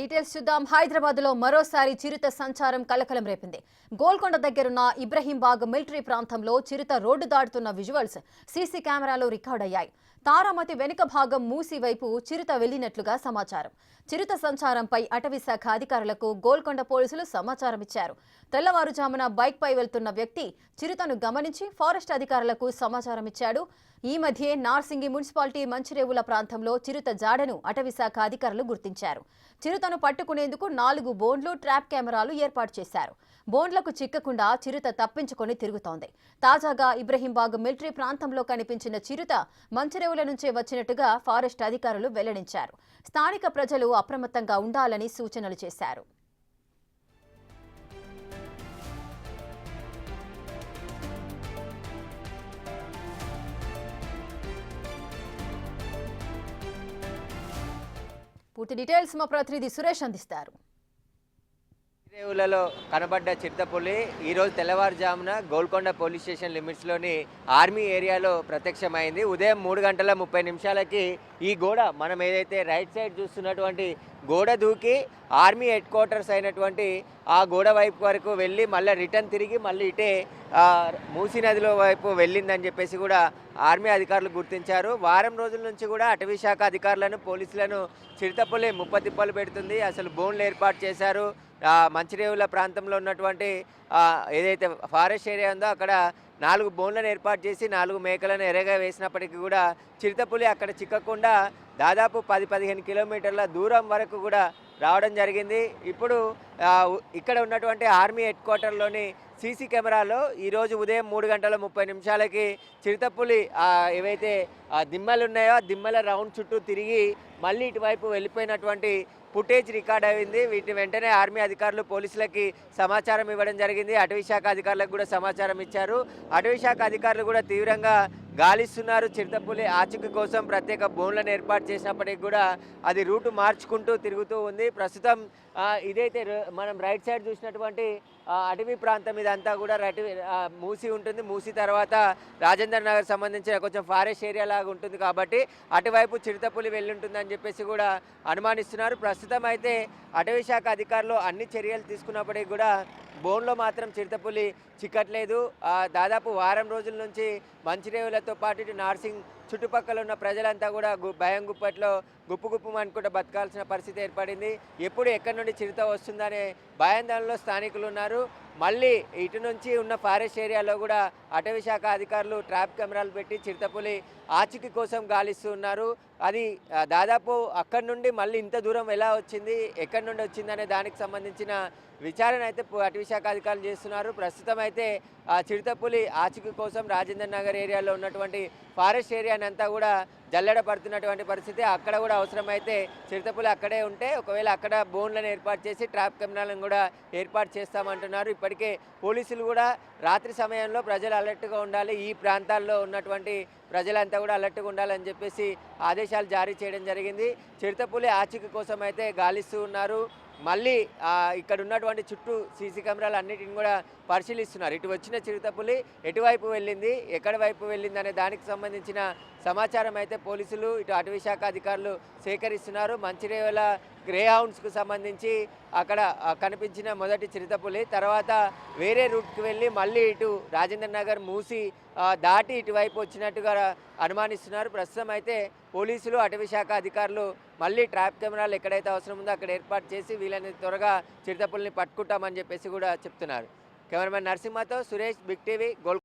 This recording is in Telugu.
డీటెయిల్స్ చూద్దాం. హైదరాబాద్ లో మరోసారి చిరుత సంచారం కలకలం రేపింది. గోల్కొండ దగ్గరున్న ఇబ్రహీంబాగ్ మిలిటరీ ప్రాంతంలో చిరుత రోడ్డు దాటుతున్న విజువల్స్ సీసీ కెమెరాలో రికార్డయ్యాయి. తారామతి వెనుక భాగం మూసి వైపు చిరుత వెళ్లినట్లుగా సమాచారం. చిరుత సంచారంపై అటవీశాఖ అధికారులకు గోల్కొండ పోలీసులు సమాచారం ఇచ్చారు. తెల్లవారుజామున బైక్ పై వెళ్తున్న వ్యక్తి చిరుతను గమనించి ఫారెస్ట్ అధికారులకు సమాచారం ఇచ్చాడు. ఈ మధ్యే నార్సింగి మున్సిపాలిటీ మంచిరేవుల ప్రాంతంలో చిరుత జాడను అటవీశాఖ అధికారులు గుర్తించారు. చిరుతను పట్టుకునేందుకు 4 బోన్లు, ట్రాప్ కెమెరాలు ఏర్పాటు చేశారు. బోన్లకు చిక్కకుండా చిరుత తప్పించుకొని తిరుగుతోంది. తాజాగా ఇబ్రహీంబాగ్ మిలిటరీ ప్రాంతంలో కనిపించిన చిరుత మంచిరేవుల నుంచే వచ్చినట్టుగా ఫారెస్ట్ అధికారులు వెల్లడించారు. స్థానిక ప్రజలు అప్రమత్తంగా ఉండాలని సూచనలు చేశారు. పూర్తి డీటెయిల్స్ మా ప్రతినిధి సురేష్ అందిస్తారు. రేవులలో కనబడ్డ చిరుతపులి ఈరోజు తెల్లవారుజామున గోల్కొండ పోలీస్ స్టేషన్ లిమిట్స్లోని ఆర్మీ ఏరియాలో ప్రత్యక్షమైంది. ఉదయం 3:30 ఈ గోడ, మనం ఏదైతే రైట్ సైడ్ చూస్తున్నటువంటి గోడ దూకి ఆర్మీ హెడ్ క్వార్టర్స్ అయినటువంటి ఆ గోడ వైపు వరకు వెళ్ళి మళ్ళీ రిటర్న్ తిరిగి మళ్ళీ ఇటే మూసీ నదిలో వైపు వెళ్ళిందని చెప్పేసి కూడా ఆర్మీ అధికారులు గుర్తించారు. వారం రోజుల నుంచి కూడా అటవీ శాఖ అధికారులను, పోలీసులను చిరుతపులి ముప్పతిప్పలు పెడుతుంది. అసలు బోన్లు ఏర్పాటు చేశారు. మంచిరేవుల ప్రాంతంలో ఉన్నటువంటి ఏదైతే ఫారెస్ట్ ఏరియా ఉందో అక్కడ 4 బోన్లను ఏర్పాటు చేసి 4 మేకలను ఎరగా వేసినప్పటికీ కూడా చిరుతపులి అక్కడ చిక్కకుండా దాదాపు 10-15 కిలోమీటర్ల దూరం వరకు కూడా రావడం జరిగింది. ఇప్పుడు ఇక్కడ ఉన్నటువంటి ఆర్మీ హెడ్ క్వార్టర్లోని సీసీ కెమెరాలో ఈరోజు ఉదయం 3:30 చిరుతపులి ఏవైతే దిమ్మలు ఉన్నాయో ఆ దిమ్మల రౌండ్ చుట్టూ తిరిగి మళ్ళీ ఇటువైపు వెళ్ళిపోయినటువంటి ఫుటేజ్ రికార్డ్ అయింది. వీటిని వెంటనే ఆర్మీ అధికారులు పోలీసులకి సమాచారం ఇవ్వడం జరిగింది. అటవీ శాఖ అధికారులకు కూడా సమాచారం ఇచ్చారు. అటవీ శాఖ అధికారులు కూడా తీవ్రంగా గాలిస్తున్నారు. చిరుతపులి ఆచూకీ కోసం ప్రత్యేక బోన్లను ఏర్పాటు చేసినప్పటికీ కూడా అది రూటు మార్చుకుంటూ తిరుగుతూ ఉంది. ప్రస్తుతం ఇదైతే మనం రైట్ సైడ్ చూసినటువంటి అటవీ ప్రాంతం ఇదంతా కూడా మూసి ఉంటుంది. మూసి తర్వాత రాజేంద్ర నగర్ సంబంధించిన కొంచెం ఫారెస్ట్ ఏరియా లాగా ఉంటుంది కాబట్టి అటువైపు చిరుతపులి వెళ్ళి ఉంటుందని చెప్పేసి కూడా అనుమానిస్తున్నారు. ప్రస్తుతం అయితే అటవీ శాఖ అధికారులు అన్ని చర్యలు తీసుకున్నప్పటికీ కూడా బోన్లో మాత్రం చిరుతపులి చిక్కట్లేదు. దాదాపు వారం రోజుల నుంచి మంచిరేవులతో పాటు ఇటు నార్సింగ్ చుట్టుపక్కల ఉన్న ప్రజలంతా కూడా భయం గుప్పట్లో గుప్పు అనుకుంటూ బతకాల్సిన పరిస్థితి ఏర్పడింది. ఎప్పుడు ఎక్కడి నుండి చిరుత వస్తుందనే భయాందోళనలో స్థానికులు ఉన్నారు. మళ్ళీ ఇటు నుంచి ఉన్న ఫారెస్ట్ ఏరియాలో కూడా అటవీ శాఖ అధికారులు ట్రాప్ కెమెరాలు పెట్టి చిరుతపులి ఆచూకీ కోసం గాలిస్తూ ఉన్నారు. అది దాదాపు అక్కడి నుండి మళ్ళీ ఇంత దూరం ఎలా వచ్చింది, ఎక్కడి నుండి వచ్చిందనే దానికి సంబంధించిన విచారణ అయితే అటవీ శాఖ అధికారులు చేస్తున్నారు. ప్రస్తుతం అయితే చిరుతపులి ఆచూకీ కోసం రాజేంద్ర నగర్ ఏరియాలో ఉన్నటువంటి ఫారెస్ట్ ఏరియాని అంతా కూడా జల్లెడ పడుతున్నటువంటి పరిస్థితి. అక్కడ కూడా అవసరమైతే చిరుతపులి అక్కడే ఉంటే ఒకవేళ అక్కడ బోన్లను ఏర్పాటు చేసి ట్రాప్ కెమెరాలను కూడా ఏర్పాటు చేస్తామంటున్నారు. ఇప్పటికే పోలీసులు కూడా రాత్రి సమయంలో ప్రజలు అలర్ట్గా ఉండాలి, ఈ ప్రాంతాల్లో ఉన్నటువంటి ప్రజలంతా కూడా అలర్ట్గా ఉండాలని చెప్పేసి ఆదేశాలు జారీ చేయడం జరిగింది. చిరుతపులి ఆచూకీ కోసం అయితే గాలిస్తూ ఉన్నారు. మళ్ళీ ఇక్కడ ఉన్నటువంటి చుట్టూ సీసీ కెమెరాలు అన్నిటిని కూడా పరిశీలిస్తున్నారు. ఇటు వచ్చిన చిరుతపులి ఎటువైపు వెళ్ళింది, ఎక్కడి వైపు వెళ్ళింది అనే దానికి సంబంధించిన సమాచారం అయితే పోలీసులు ఇటు అటవీ శాఖ అధికారులు సేకరిస్తున్నారు. మంచిరేవుల గ్రే హౌండ్స్కు సంబంధించి అక్కడ కనిపించిన మొదటి చిరుతపులి తర్వాత వేరే రూట్కి వెళ్ళి మళ్ళీ ఇటు రాజేంద్ర నగర్ మూసి దాటి ఇటువైపు వచ్చినట్టుగా అనుమానిస్తున్నారు. ప్రస్తుతం అయితే పోలీసులు, అటవీ శాఖ అధికారులు మళ్ళీ ట్రాప్ కెమెరాలు ఎక్కడైతే అవసరం ఉందో అక్కడ ఏర్పాటు చేసి వీళ్ళని త్వరగా చిరుతపుల్ని పట్టుకుంటామని చెప్పేసి కూడా చెప్తున్నారు. కెమెరామెన్ నరసింహతో సురేష్, బిగ్ టీవీ, గోల్కొండ.